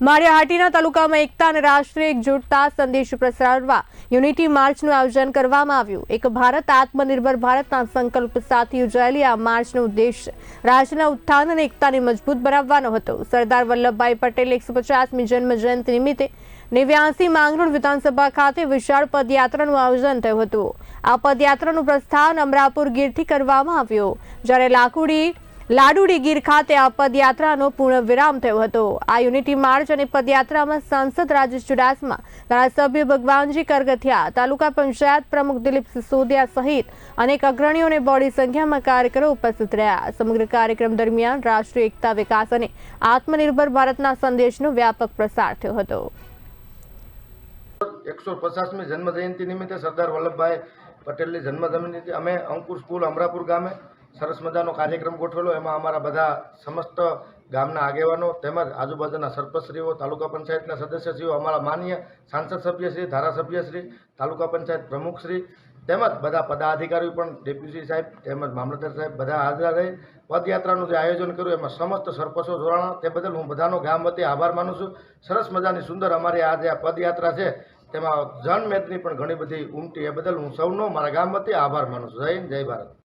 માળિયાહાટીના તાલુકામાં એકતા અને રાષ્ટ્રીય એકજૂટતા સંદેશ પ્રસારવા યુનિટી માર્ચનું આયોજન કરવામાં આવ્યું। એક ભારત આત્મનિર્ભર ભારતના સંકલ્પ સાથે યોજાયેલી આ માર્ચનો ઉદ્દેશ રાજ્યના ઉત્થાન અને એકતાને મજબૂત બનાવવાનો હતો। સરદાર વલ્લભભાઈ પટેલ 150મી જન્મ જયંતિ નિમિત્તે 89 માંગરોળ વિધાનસભા ખાતે વિશાળ પદયાત્રાનું આયોજન થયું હતું। આ પદયાત્રાનું પ્રસ્થાન અમરાપુર ગીરથી કરવામાં આવ્યું, જ્યારે લાડુડી ગીર ખાતે આ પદયાત્રાનો પૂર્ણ વિરામ થયો હતો। આ યુનિટી માર્ચ અને પદયાત્રામાં સાંસદ રાજેશ ચુડાસમા, ધારાસભ્ય ભગવાનજી કરગથિયા, તાલુકા પંચાયત પ્રમુખ દિલીપ સિસોદિયા સહિત અનેક અગ્રણીઓ અને બોડી સંખ્યામાં કાર્યકરો ઉપસ્થિત રહ્યા। સમગ્ર કાર્યક્રમ દરમિયાન રાષ્ટ્રીય એકતા, વિકાસ અને આત્મનિર્ભર ભારતના સંદેશનો વ્યાપક પ્રસાર થયો હતો। 150મી જન્મ જયંતિ નિમિત્તે સરદાર વલ્લભભાઈ પટેલની જન્મ જયંતિ અમે અંકુર સ્કૂલ અમરાપુર ગામે સરસ મજાનો કાર્યક્રમ ગોઠવેલો। એમાં અમારા બધા સમસ્ત ગામના આગેવાનો તેમજ આજુબાજુના સરપંચશ્રીઓ, તાલુકા પંચાયતના સદસ્યશ્રીઓ, અમારા માનનીય સાંસદ સભ્યશ્રી, ધારાસભ્યશ્રી, તાલુકા પંચાયત પ્રમુખશ્રી તેમજ બધા પદાધિકારીઓ પણ, ડેપ્યુટી સાહેબ તેમજ મામલતદાર સાહેબ બધા હાજર રહી પદયાત્રાનું જે આયોજન કર્યું એમાં સમસ્ત સરપંચો જોડાણા, તે બદલ હું બધાનો ગામ વતી આભાર માનું છું। સરસ મજાની સુંદર અમારી આ જે પદયાત્રા છે તેમાં જનમેદની પણ ઘણી બધી ઉમટી, એ બદલ હું સૌનો મારા ગામ વતી આભાર માનું છું। જય હિન્દ, જય ભારત।